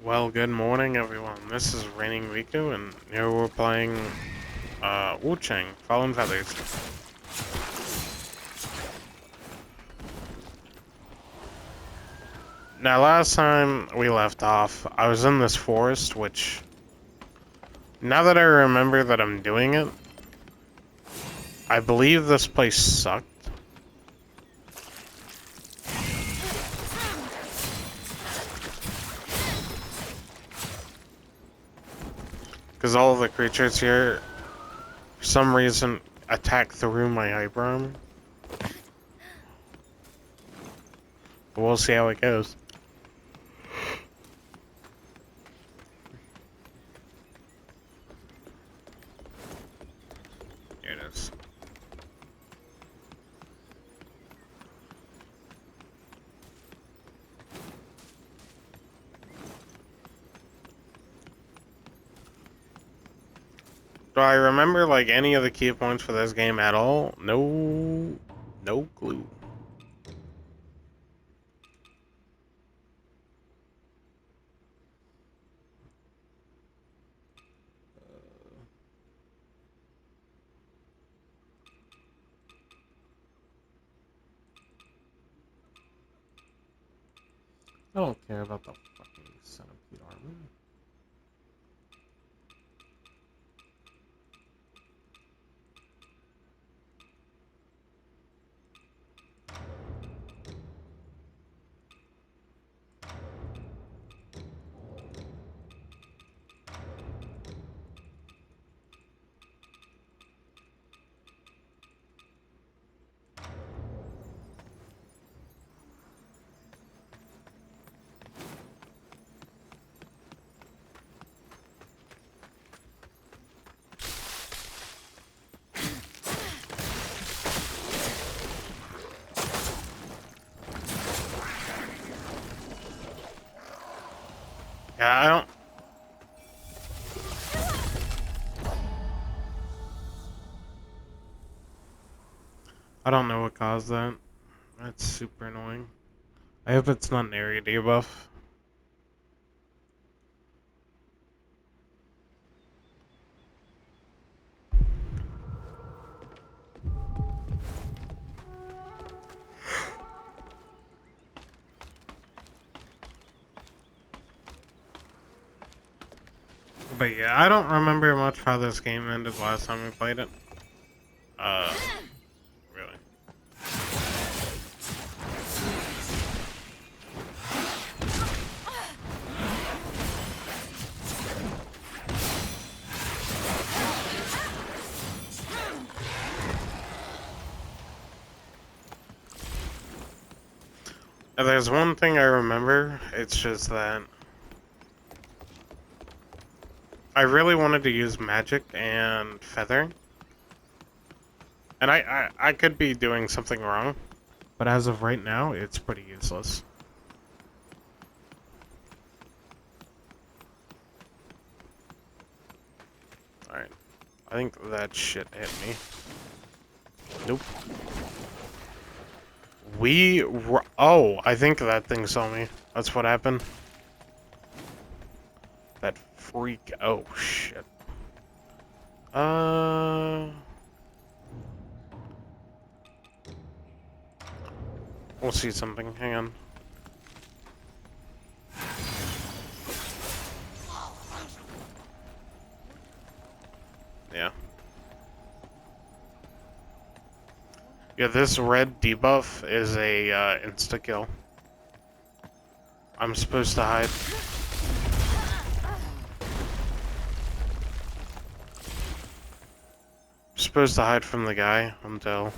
Well, good morning, everyone. This is Raining Riku, and here we're playing WUCHANG Fallen Feathers. Now, last time we left off, I was in this forest, which, now that I remember that I'm doing it, I believe this place sucked. Because all of the creatures here, for some reason, attack through my hyper armor. But we'll see how it goes. Here it is. Do I remember, like, any of the key points for this game at all? No clue. I don't care about the fucking centipede armor. Yeah, I don't know what caused that. That's super annoying. I hope it's not an area debuff. But yeah, I don't remember much how this game ended last time we played it. Really. If there's one thing I remember, it's just that I really wanted to use magic and feather. And I could be doing something wrong, but as of right now, it's pretty useless. Alright. I think that shit hit me. Nope. Oh, I think that thing saw me. That's what happened. That freak. Oh, shit. We'll see something. Hang on. Yeah. Yeah, this red debuff is a insta-kill. I'm supposed to hide. I'm supposed to hide from the guy until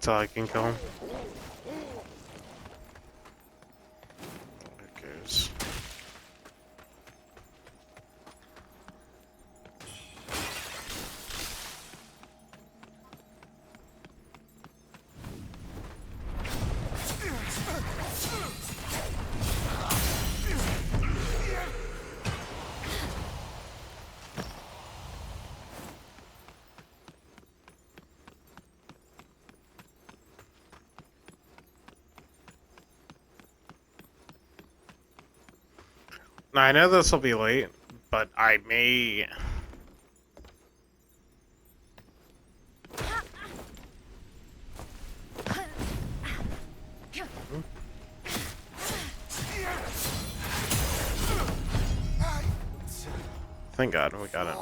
I can kill him. There it goes. Now, I know this will be late, but I may... Thank God we got it.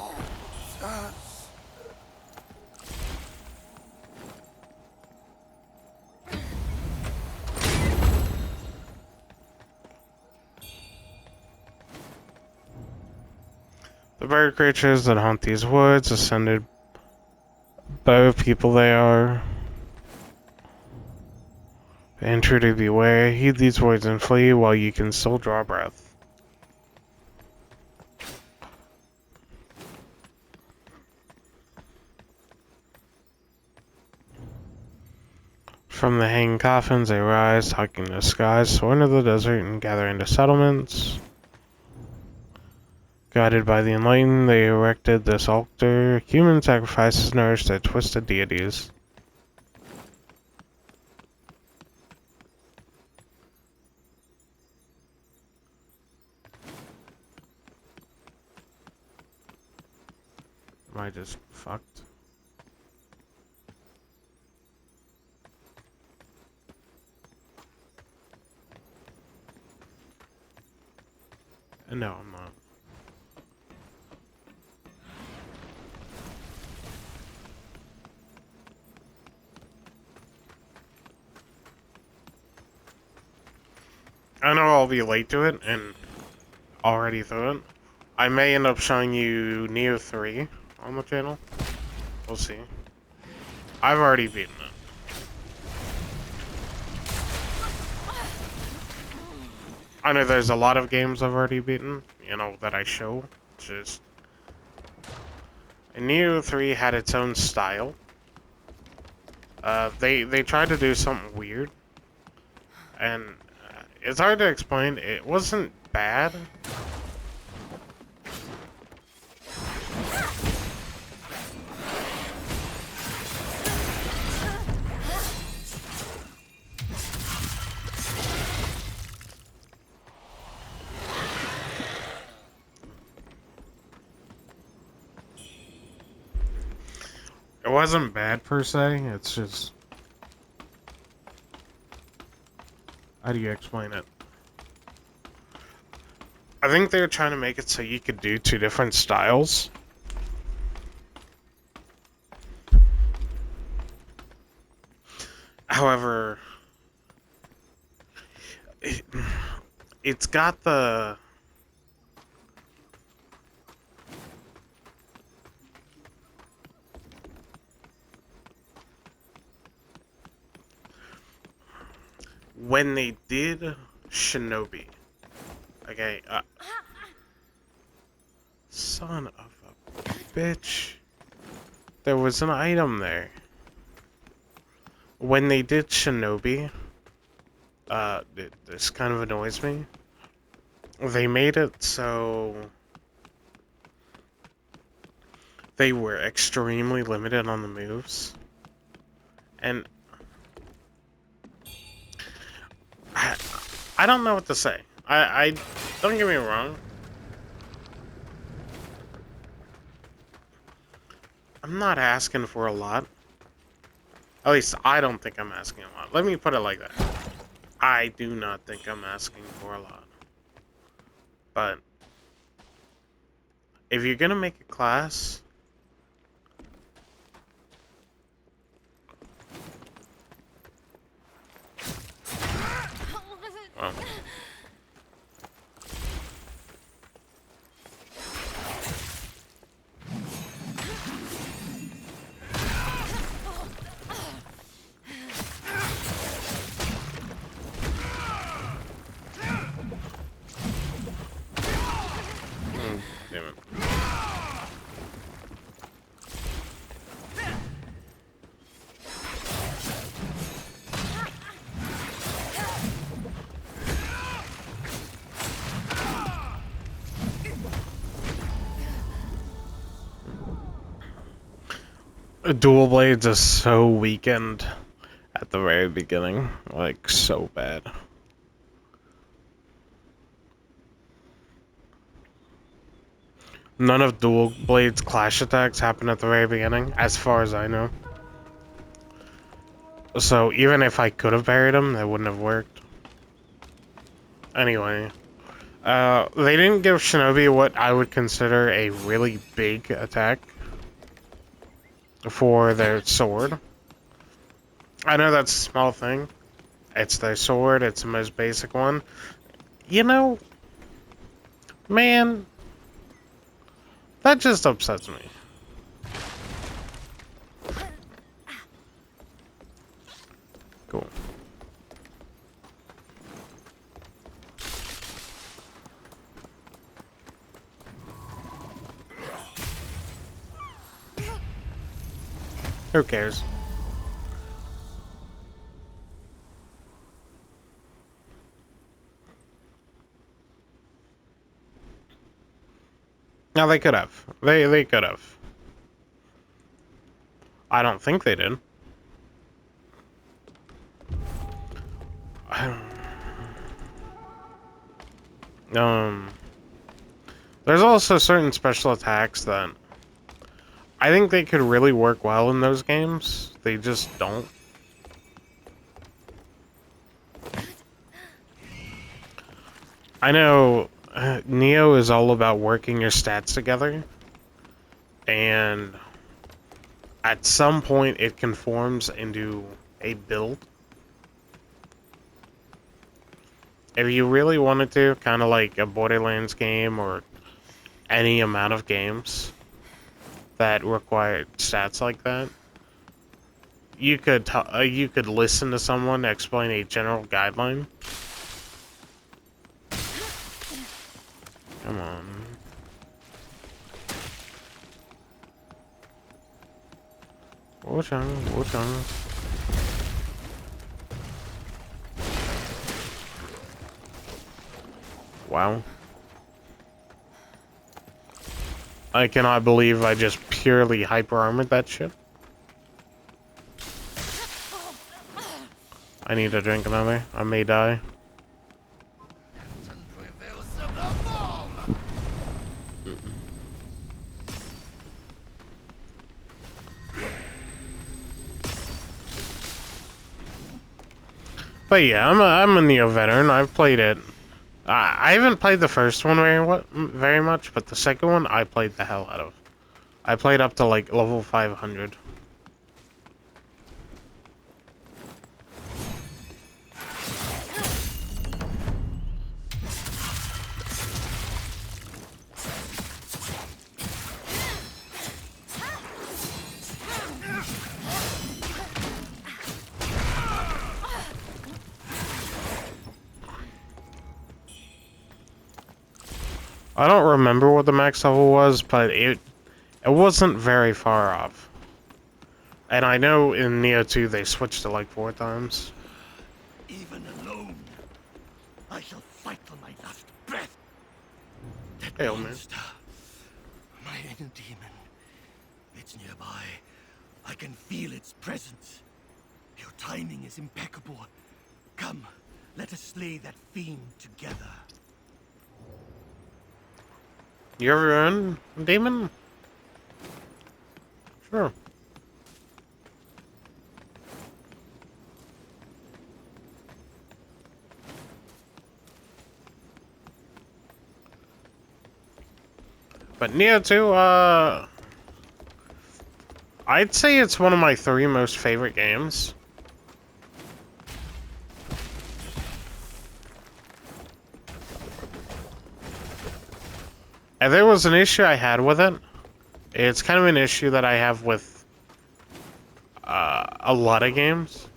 The bird creatures that haunt these woods, ascended by people they are. Intruder beware, heed these words and flee while you can still draw breath. From the hanging coffins they rise, talking to the skies, soar into the desert and gather into settlements. Guided by the enlightened, they erected this altar. Human sacrifices nourished their twisted deities. Am I just fucked? No, I'm not. I know I'll be late to it, and already through it. I may end up showing you Neo 3 on the channel. We'll see. I've already beaten it. I know there's a lot of games I've already beaten, you know, that I show. Just... Neo 3 had its own style. They tried to do something weird. And it's hard to explain. It wasn't bad. It wasn't bad per se, it's just... How do you explain it? I think they were trying to make it so you could do two different styles. However, it's got the... When they did Shinobi, okay, son of a bitch, there was an item there. When they did Shinobi, this kind of annoys me. They made it so they were extremely limited on the moves. And I don't know what to say. I don't get me wrong. I'm not asking for a lot. At least I don't think I'm asking a lot. Let me put it like that. I do not think I'm asking for a lot. But if you're gonna make a class, well, damn it. Dual Blades is so weakened at the very beginning. Like, so bad. None of Dual Blade's clash attacks happen at the very beginning, as far as I know. So even if I could have parried him, that wouldn't have worked. Anyway, they didn't give Shinobi what I would consider a really big attack for their sword. I know that's a small thing. It's their sword, it's the most basic one. You know, man, that just upsets me. Cool. Who cares? No, they could have. They could have. I don't think they did. There's also certain special attacks that I think they could really work well in those games. They just don't. I know Neo is all about working your stats together, and at some point it conforms into a build. If you really wanted to, kind of like a Borderlands game or any amount of games that require stats like that, you could listen to someone explain a general guideline. Come on. Wuchang. Wow. I cannot believe I just purely hyper-armored that shit. I need to drink another. I may die. But yeah, I'm a Neo veteran. I've played it. I haven't played the first one very much, but the second one I played the hell out of. I played up to like level 500. I don't remember what the max level was, but it wasn't very far off. And I know in Neo 2 they switched it like 4 times. Even alone, I shall fight till my last breath. That Hey, monster, my inner demon, it's nearby. I can feel its presence. Your timing is impeccable. Come, let us slay that fiend together. You ever run demon? Sure. But Neo 2, I'd say it's one of my 3 most favorite games. And there was an issue I had with it. It's kind of an issue that I have with a lot of games.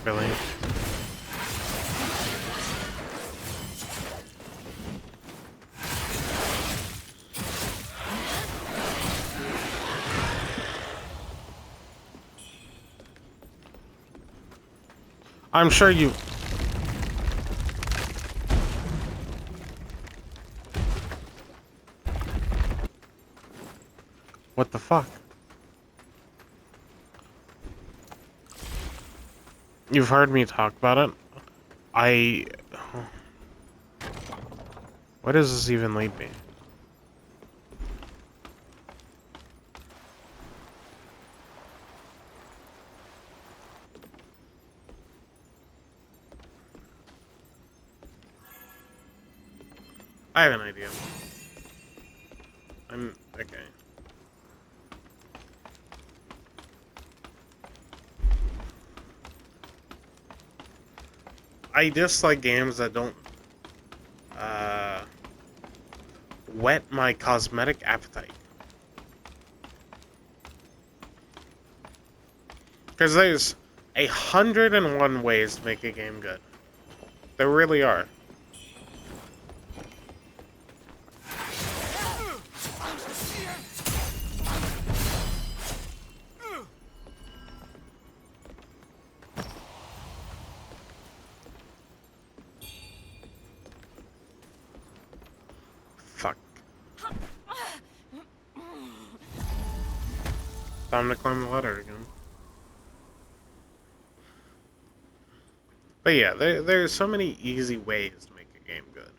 Really? I'm sure you... What the fuck? You've heard me talk about it. Where does this even lead me? I have an idea. Okay. I dislike games that don't whet my cosmetic appetite. Because there's 101 ways to make a game good. There really are. Fuck. Time to climb the ladder again. But yeah, there's so many easy ways to make a game good.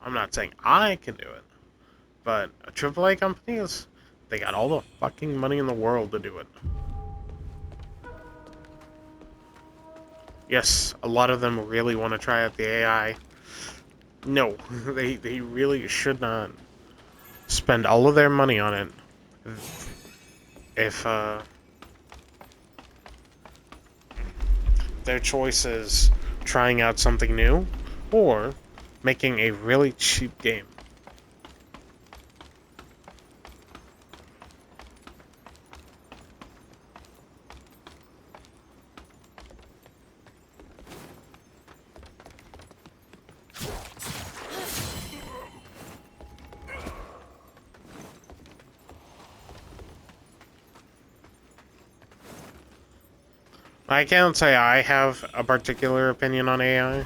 I'm not saying I can do it, but a AAA company they got all the fucking money in the world to do it. Yes, a lot of them really want to try out the AI. No, they really should not spend all of their money on it if their choice is trying out something new or making a really cheap game. I can't say I have a particular opinion on AI.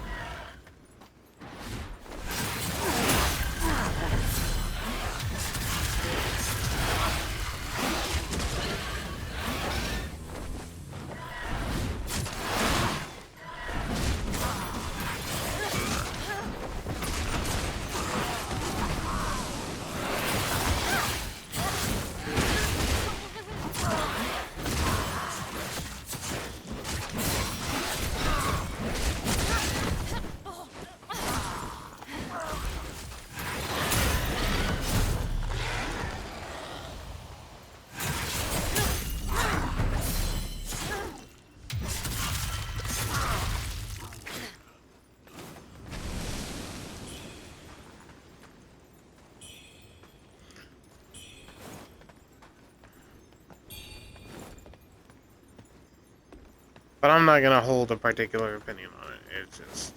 But I'm not gonna hold a particular opinion on it.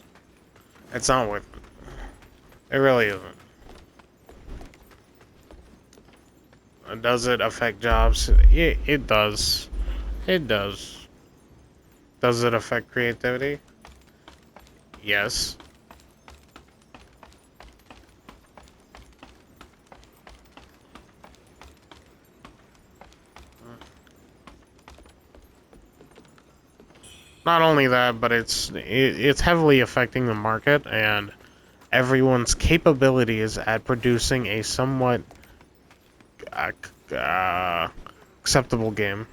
It's not worth it. It really isn't. Does it affect jobs? It does. It does. Does it affect creativity? Yes. Not only that, but it's heavily affecting the market and everyone's capabilities at producing a somewhat uh, acceptable game.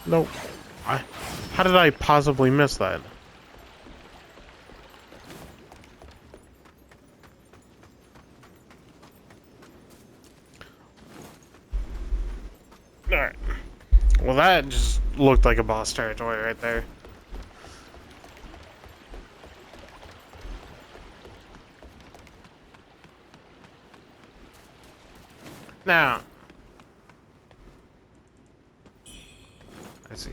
Nope. How did I possibly miss that? Alright. Well, that just looked like a boss territory right there. Now, I see.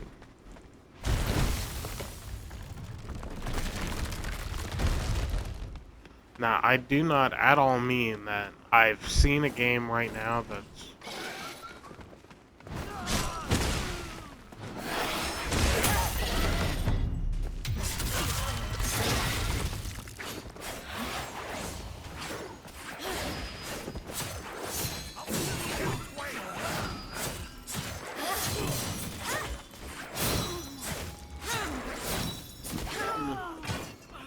Now, I do not at all mean that I've seen a game right now that's...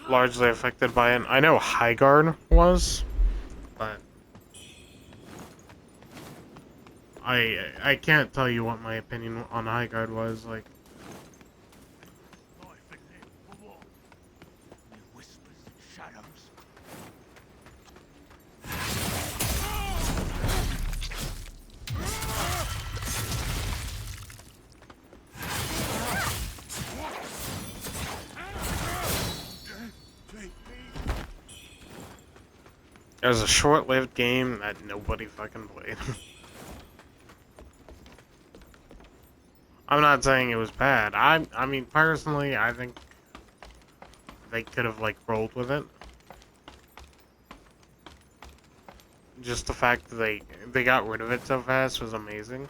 largely affected by it. I know Highguard was, but I can't tell you what my opinion on Highguard was. Like, Life and limb for what? Mere whispers and shadows. it was a short-lived game that nobody fucking played. I'm not saying it was bad. I mean, personally, I think they could have, like, rolled with it. Just the fact that they got rid of it so fast was amazing.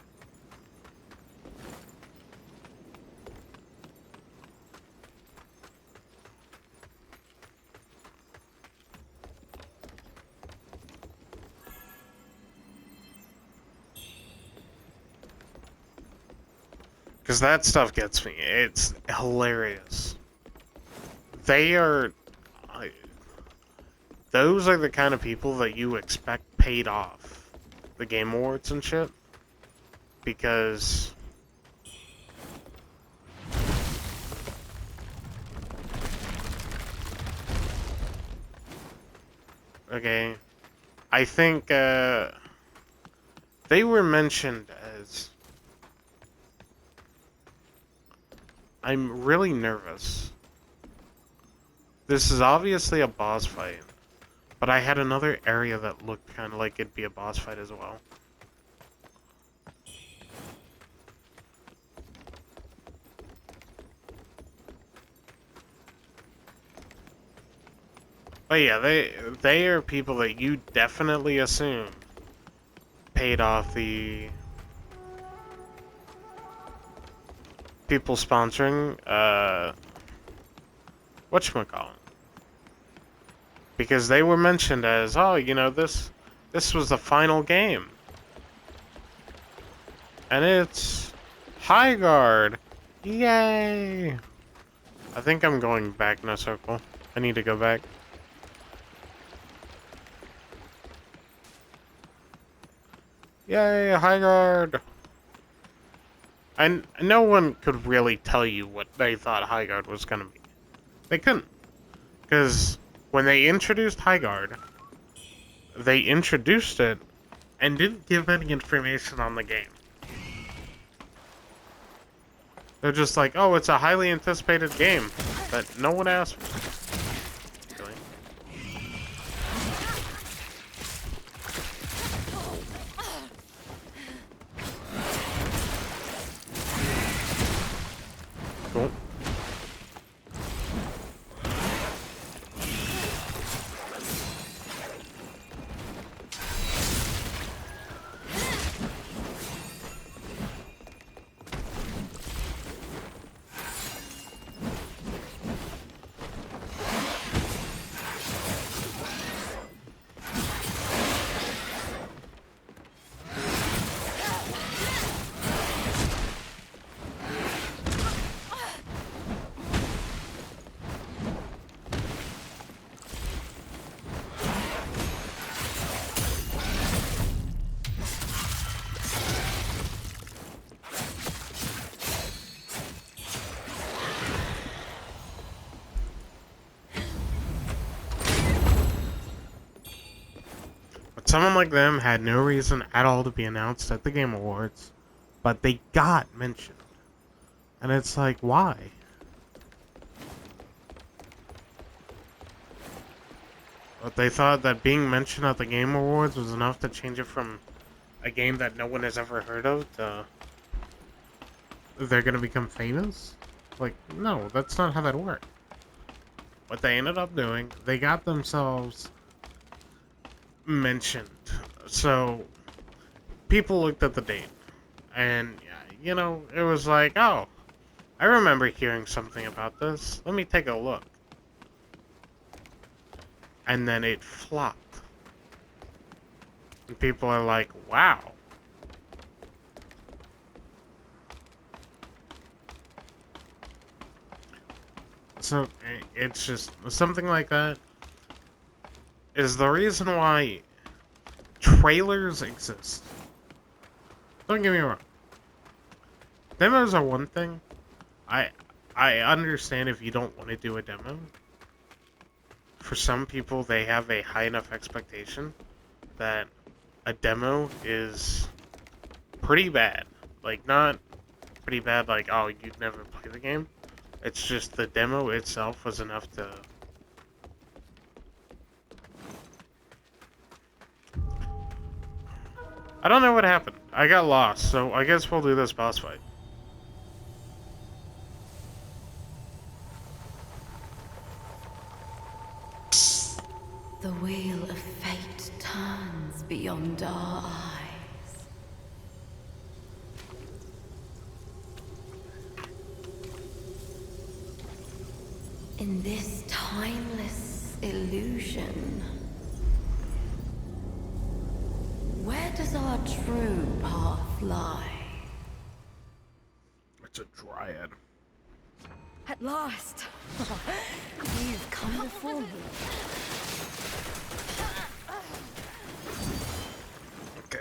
Because that stuff gets me. It's hilarious. They are... I- Those are the kind of people that you expect paid off the Game Awards and shit. Because... Okay. I think, they were mentioned as... I'm really nervous. This is obviously a boss fight. But I had another area that looked kind of like it'd be a boss fight as well. But yeah, they are people that you definitely assume paid off the people sponsoring whatchamacallit. Because they were mentioned as, oh, you know, this was the final game. And it's Highguard. Yay! I think I'm going back in a circle. I need to go back. Yay, Highguard! And no one could really tell you what they thought Highguard was gonna be. They couldn't. Because when they introduced Highguard, they introduced it and didn't give any information on the game. They're just like, oh, it's a highly anticipated game that no one asked for. Really? Cool. But someone like them had no reason at all to be announced at the Game Awards, but they got mentioned. And it's like, why? But they thought that being mentioned at the Game Awards was enough to change it from a game that no one has ever heard of to they're gonna become famous? Like, no, that's not how that worked. What they ended up doing, they got themselves mentioned. So, people looked at the date, and, you know, it was like, oh, I remember hearing something about this. Let me take a look. And then it flopped. And people are like, wow. it's just something like that is the reason why trailers exist. Don't get me wrong. Demos are one thing. I I understand if you don't want to do a demo. For some people, they have a high enough expectation that a demo is pretty bad. Like, not pretty bad like, oh, you'd never play the game. It's just the demo itself was enough to... I don't know what happened. I got lost, so I guess we'll do this boss fight. The wheel of fate turns beyond our eyes. In this timeless illusion, where does our true path lie? It's a dryad. At last, you've come before me. Okay.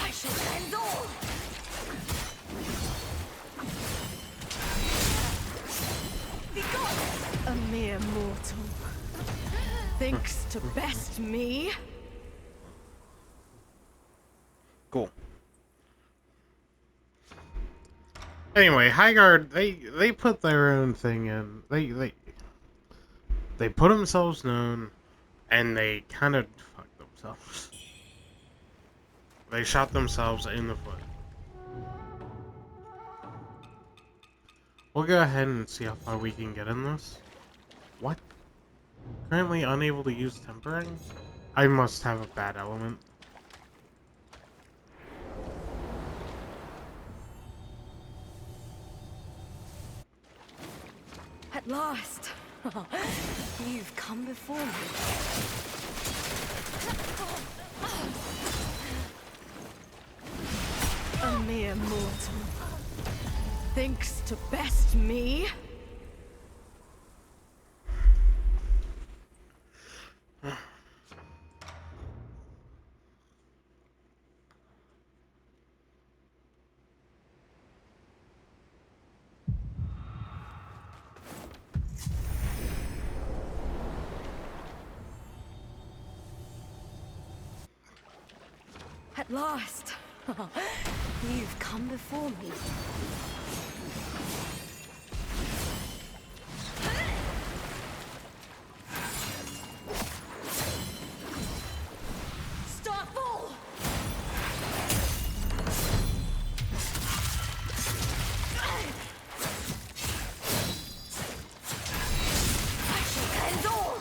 I shall end all. A mere mortal thinks to best me. Cool. Anyway, Highguard, they put their own thing in. They put themselves known, and they kind of fucked themselves. They shot themselves in the foot. We'll go ahead and see how far we can get in this. What? Currently unable to use tempering? I must have a bad element. At last, you've come before me. A mere mortal thinks to best me. At last, you've come before me. Starfall! I shall end all!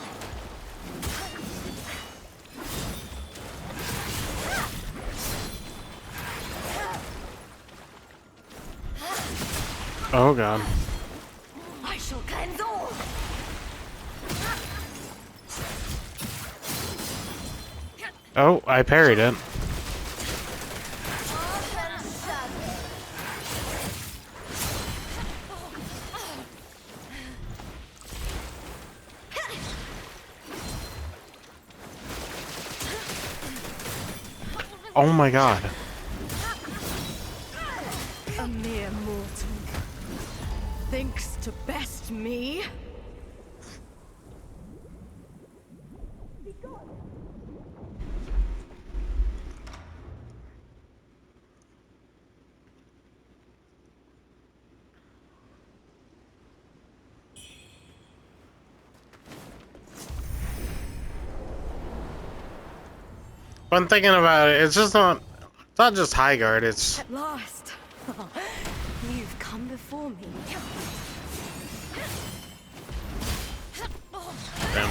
Oh god. I shall cleanse all! Oh, I parried it. Oh my god. A mere mortal thinks to best me. But I'm thinking about it, it's not just Highguard, it's... At last, you've come before me. Damn.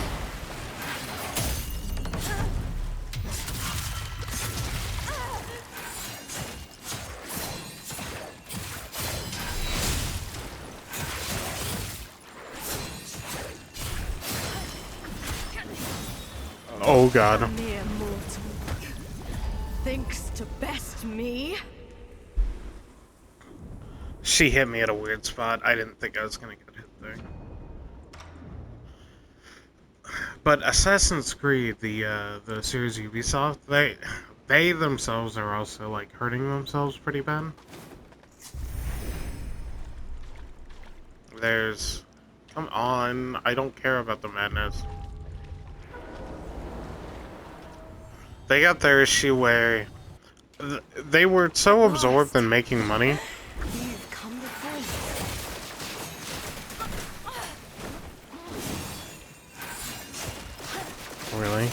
Oh A god. mere mortal thinks to best me. She hit me at a weird spot. I didn't think I was gonna get hit there. But Assassin's Creed, the series Ubisoft, they themselves are also like hurting themselves pretty bad. There's, come on, I don't care about the madness. They got their issue where they were so absorbed in making money. You've come before me. Really?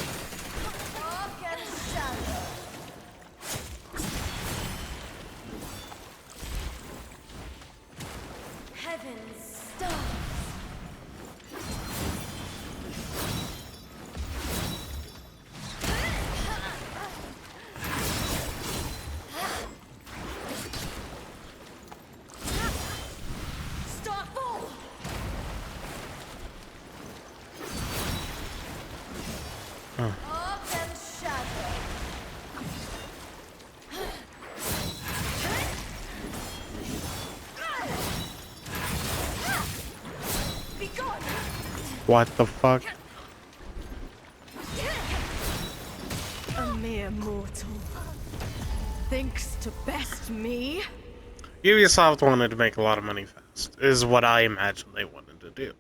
Heaven's stars. Starfall. Arc and shadow. Be gone. What the fuck? A mere mortal thinks to best me. Ubisoft wanted to make a lot of money fast, is what I imagine they wanted to do.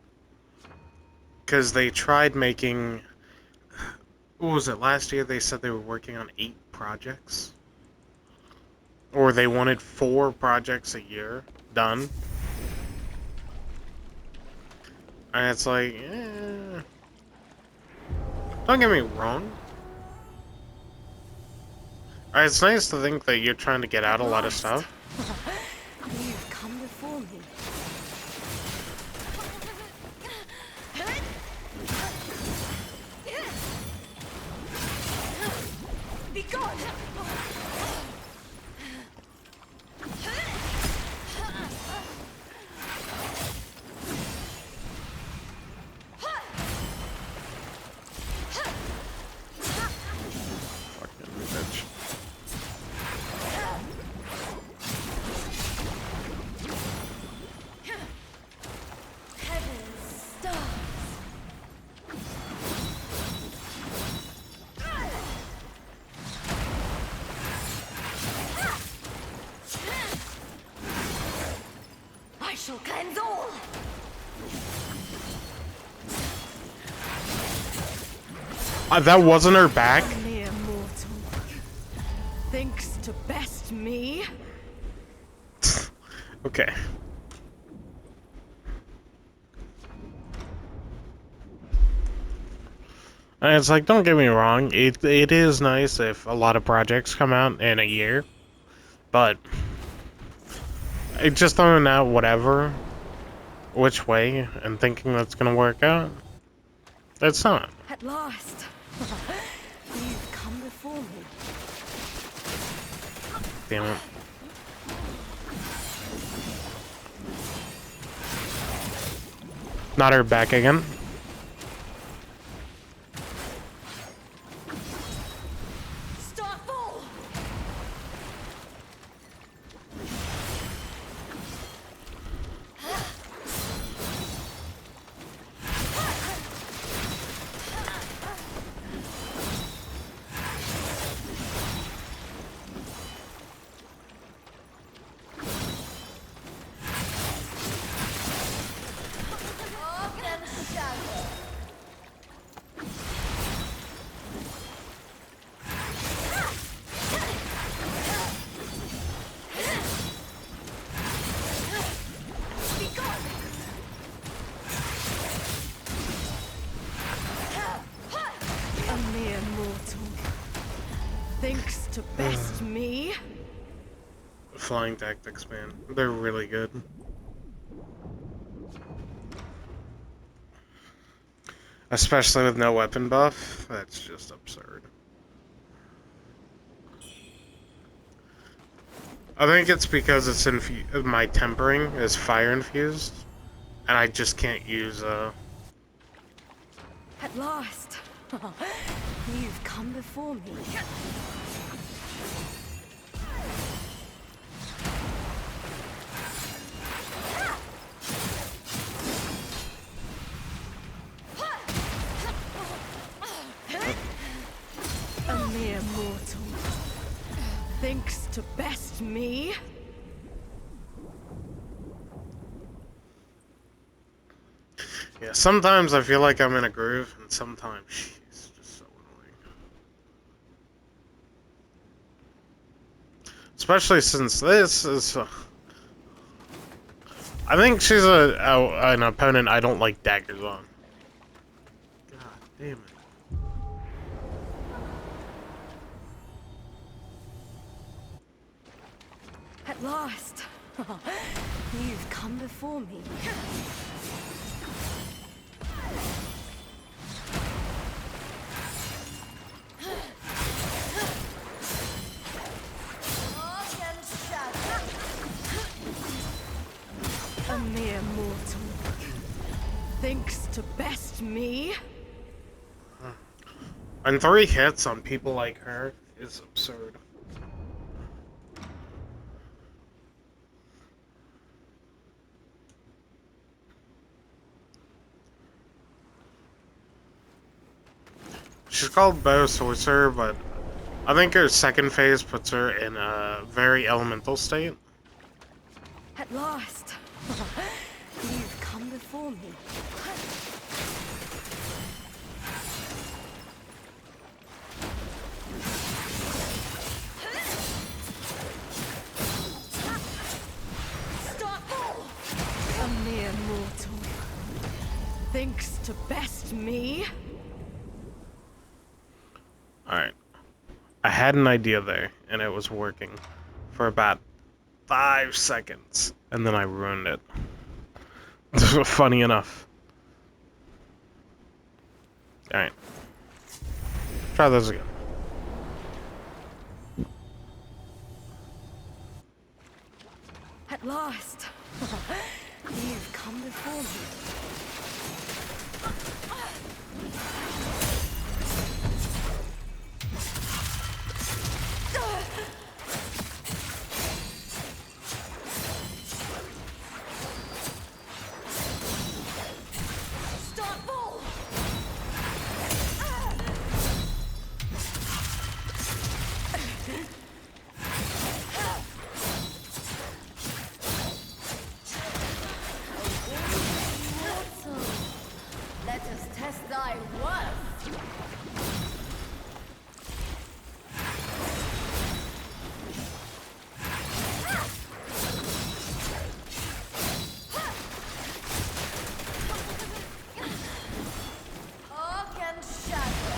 Because they tried making... What was it, last year they said they were working on 8 projects? Or they wanted 4 projects a year done. And it's like, don't get me wrong. It's nice to think that you're trying to get out a lot of stuff. You've come before me. Be gone. Fucking bitch. Heaven's stars. I shall cleanse all. That wasn't her back? A mere mortal thinks to best me. Okay. And it's like, don't get me wrong, it is nice if a lot of projects come out in a year, but just throwing out whatever, which way, and thinking that's gonna work out, it's not. At last, you've come before me. Damn it. Not her back again. Starfall! A mere mortal thinks to best me. Flying tactics, man. They're really good. Especially with no weapon buff. That's just absurd. I think it's because it's my tempering is fire infused, and I just can't use At last, You've come before me. A mere mortal thinks to best me. Yeah, sometimes I feel like I'm in a groove, and sometimes she's just so annoying. Especially since this is... I think she's an opponent I don't like daggers on. God damn it. At last, you've come before me. A mere mortal thinks to best me. And 3 hits on people like her is absurd. She's called Bo, sorcerer, but I think her second phase puts her in a very elemental state. At last, you've come before me. Stop! A mere mortal thinks to best me. Alright. I had an idea there, and it was working for about 5 seconds, and then I ruined it. Funny enough. Alright. Try this again. At last, you've come before me. Let us test thy worth. Hawk and shadow.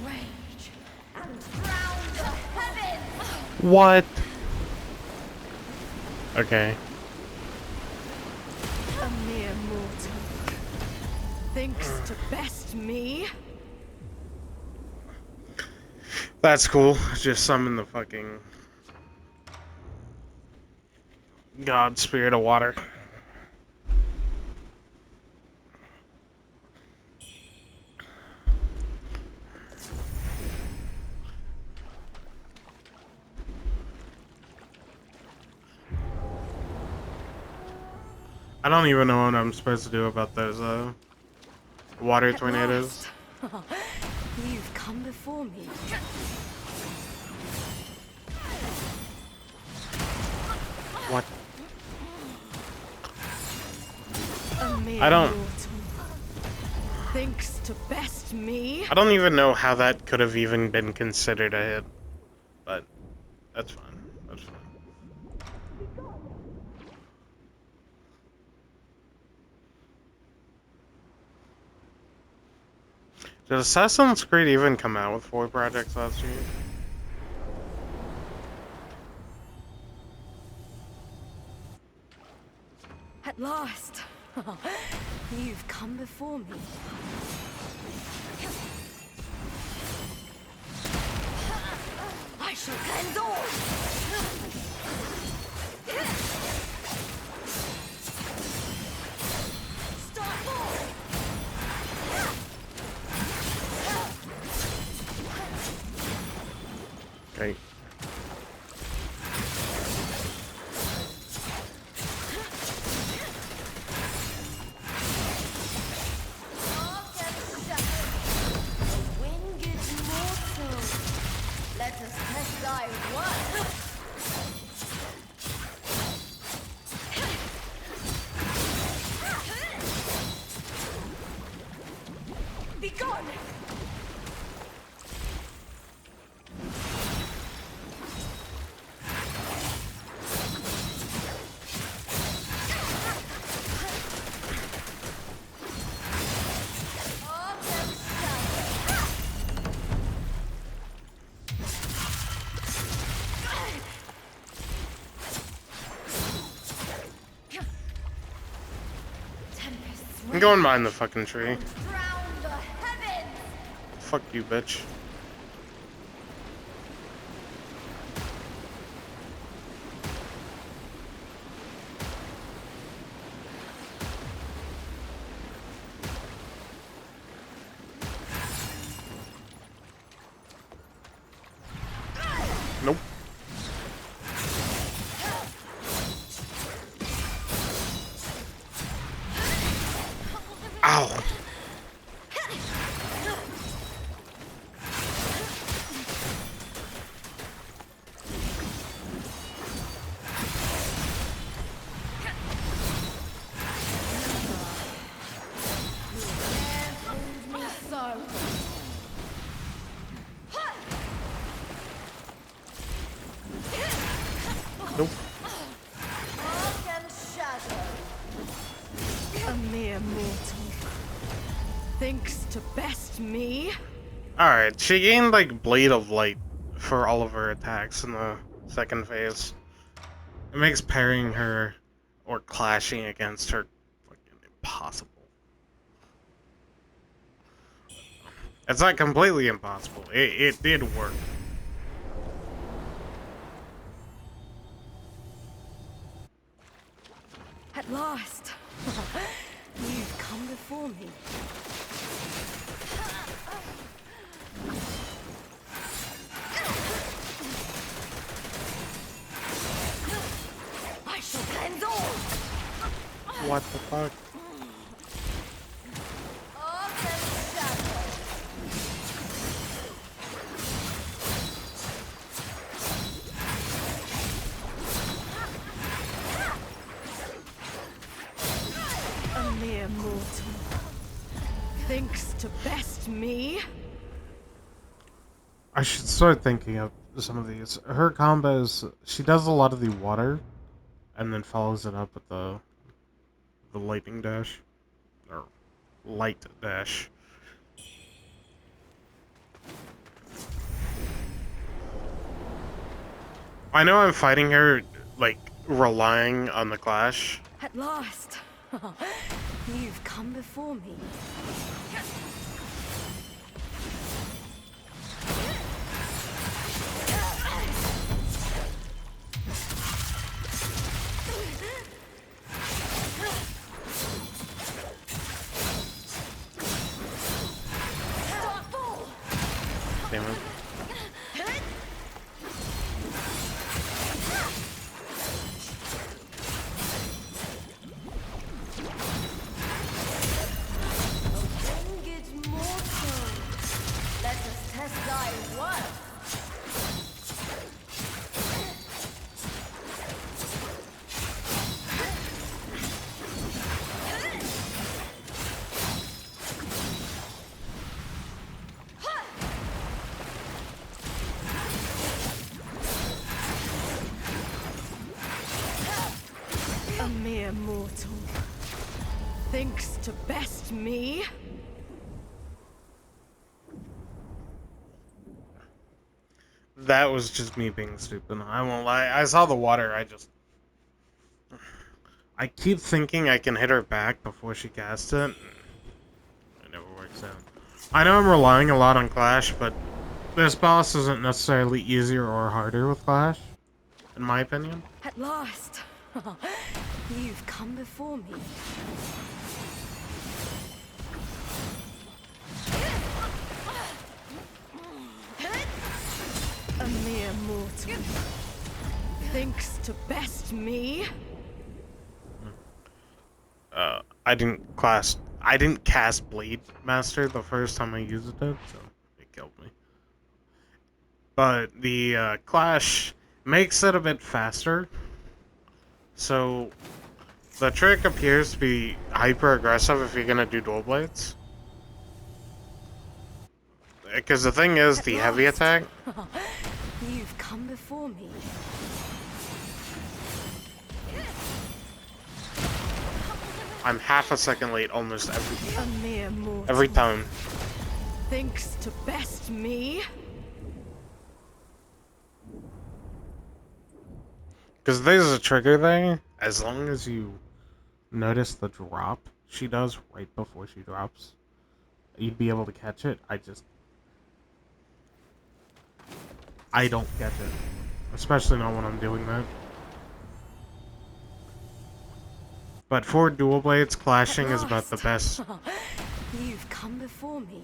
Rage and drown the heavens. What? Okay. A mere mortal thinks to best me. That's cool. Just summon the fucking God Spirit of Water. I don't even know what I'm supposed to do about those water At tornadoes. last, you've come before me. What? A mere I don't- mortal thinks to best me. I don't even know how that could have even been considered a hit. But that's fine. That's fine. Did Assassin's Creed even come out with 4 projects last year? At last. You've come before me. I shall cleanse all. Start all. Okay. Winged mortal, let us test thy worth. Be gone! I'm going mine the fucking tree. Drown the heavens. Fuck you, bitch. Nope. Ow. So. Nope. Dark and shadow. A mere mortal. Thinks to best me? Alright, she gained like Blade of Light for all of her attacks in the second phase. It makes parrying her or clashing against her fucking impossible. It's not completely impossible. It did work. At last. You've come before me. I shall cleanse all. What the fuck? Dark and shadow. A mere mortal. Thinks to best me? I should start thinking of some of these. Her combos, she does a lot of the water, and then follows it up with the lightning dash, or light dash. I know I'm fighting her, like, relying on the clash. At last. You've come before me. Damn it. Winged mortal, let us test thy worth. A mere mortal. Thinks to best me? That was just me being stupid. I won't lie. I saw the water. I keep thinking I can hit her back before she casts it. It never works out. I know I'm relying a lot on Clash, but this boss isn't necessarily easier or harder with Clash, in my opinion. At last! You've come before me. A mere mortal thinks to best me. I didn't cast Blade Master the first time I used it, so it killed me. But the Clash makes it a bit faster. So the trick appears to be hyper aggressive if you're gonna do dual blades. Because the thing is, At the heavy last. attack. You've come before me. I'm half a second late almost A mere mortal every time. thinks to best me. Because there's a trigger there. As long as you notice the drop she does right before she drops, you'd be able to catch it. I don't catch it. Especially not when I'm doing that. But for dual blades, clashing is about the best. You've come before me.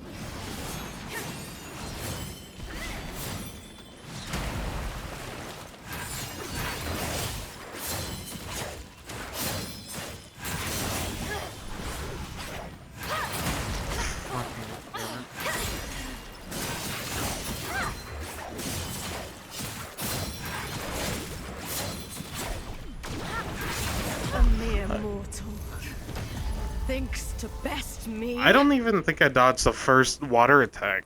A mere mortal thinks to best me. I don't even think I dodged the first water attack.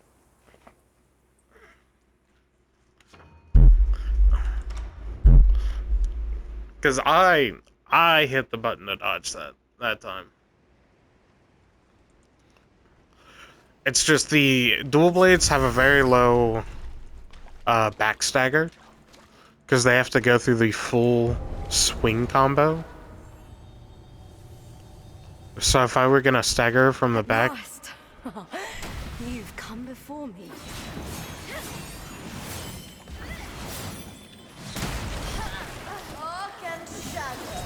Because I hit the button to dodge that time. It's just the dual blades have a very low backstagger. Because they have to go through the full swing combo. So if I were gonna stagger from the back... Last. You've come before me. Arc and shadow.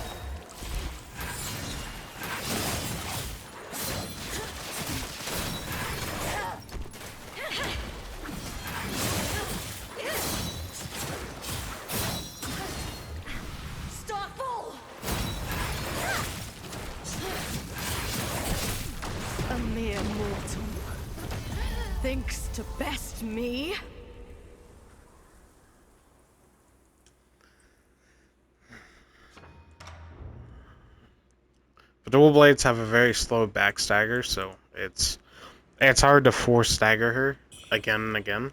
Starfall. A mere mortal thinks to best me. The dual blades have a very slow backstagger, so it's hard to force stagger her again and again.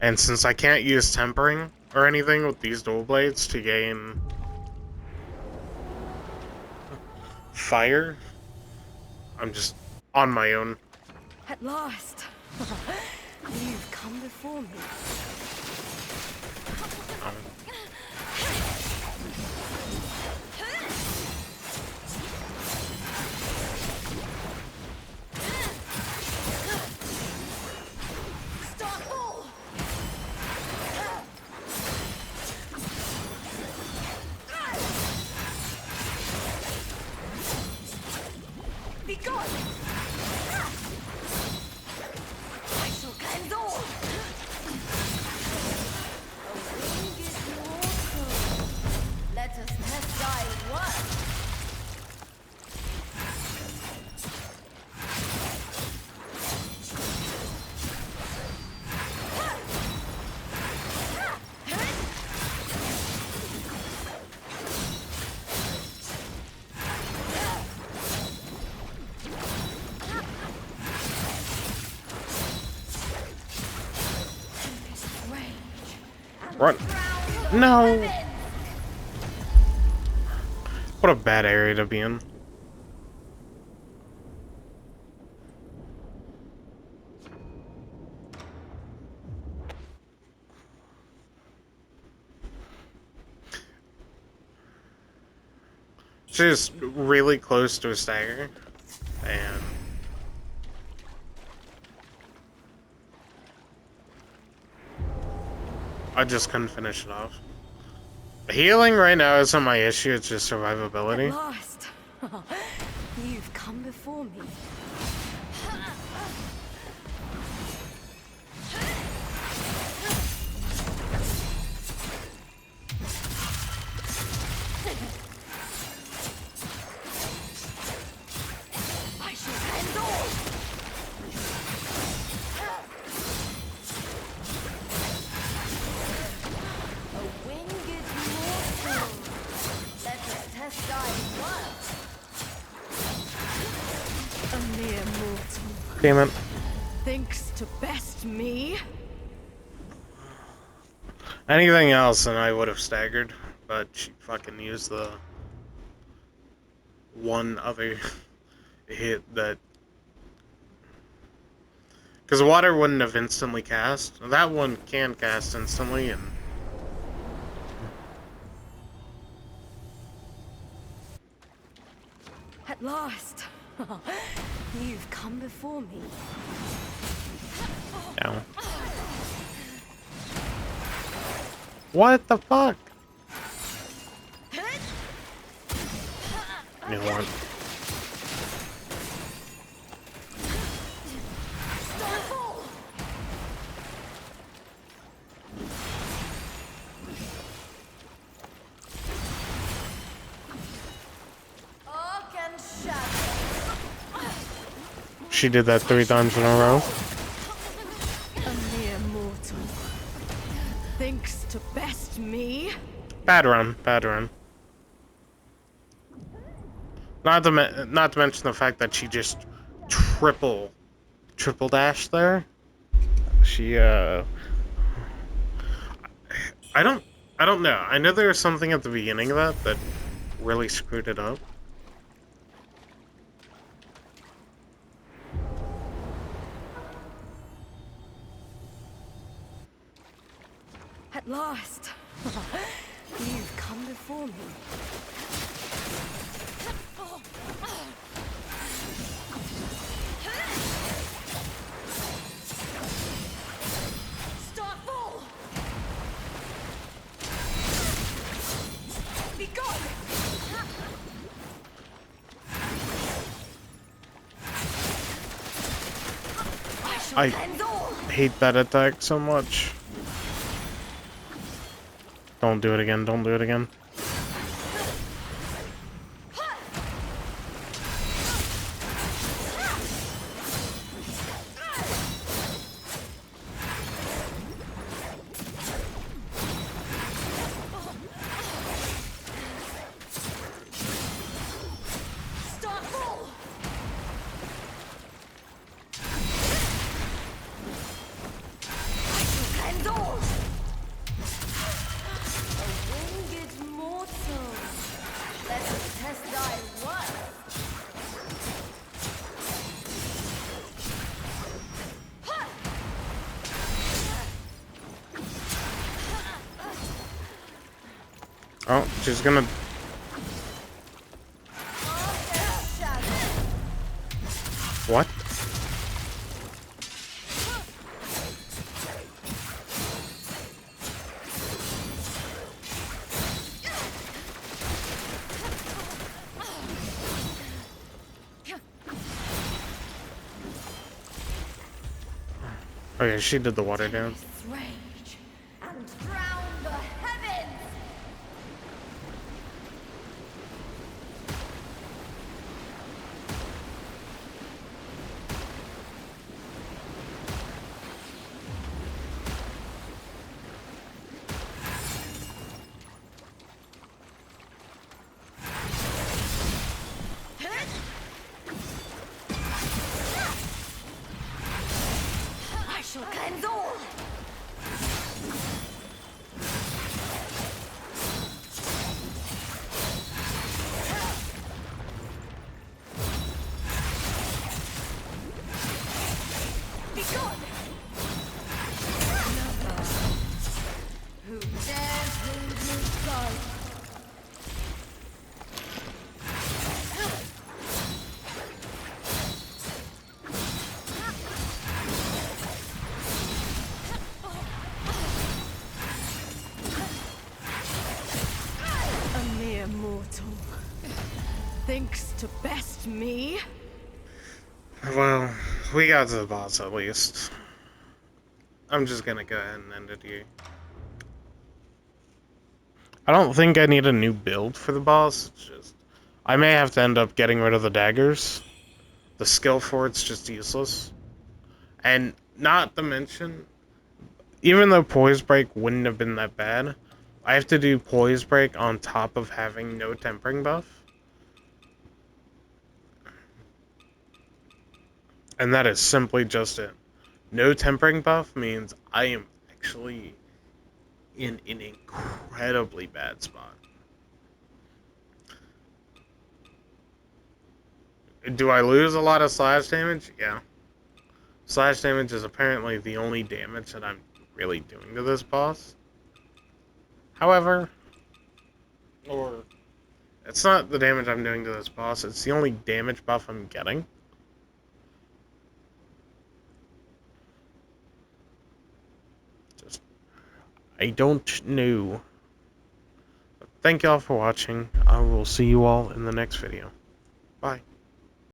And since I can't use tempering or anything with these dual blades to gain fire, I'm just on my own. At last. You've come before me. Starfall. Be gone. I shall cleanse all. A wing is mortal. Let us test die at once. Run. No! What a bad area to be in. She's really close to a stagger, and I just couldn't finish it off. Healing right now isn't my issue, it's just At survivability. last. You've come before me. I shall end all. A winged mortal. Let us test thy worth. A mere mortal Damn it. thinks to best me. Anything else and I would have staggered, but she fucking used the one other hit that... Because water wouldn't have instantly cast. That one can cast instantly, and... At last. You've come before me. Down. What the fuck? You know what? Arc and shadow. She did that 3 times in a row. A mere mortal thinks to best me. Bad run, bad run. Not to mention the fact that she just triple dash there. She I don't know. I know there was something at the beginning of that really screwed it up. At last. You've come before me. Start full. Be gone. I hate that attack so much. Don't do it again, don't do it again. Start full. And all. A winged mortal. Let us test thy worth. Oh, she's gonna... Arc and shadow. What? Okay, she did the water down. Rage and drown the heavens. I shall cleanse all. thinks to best me? Well, we got to the boss at least. I'm just gonna go ahead and end it here. I don't think I need a new build for the boss. It's just I may have to end up getting rid of the daggers. The skill for it's just useless. And not to mention, even though Poise Break wouldn't have been that bad, I have to do Poise Break on top of having no tempering buff. And that is simply just it. No tempering buff means I am actually in an incredibly bad spot. Do I lose a lot of slash damage? Yeah. Slash damage is apparently the only damage that I'm really doing to this boss. However, or it's not the damage I'm doing to this boss, it's the only damage buff I'm getting. Just, I don't know. But thank y'all for watching. I will see you all in the next video. Bye.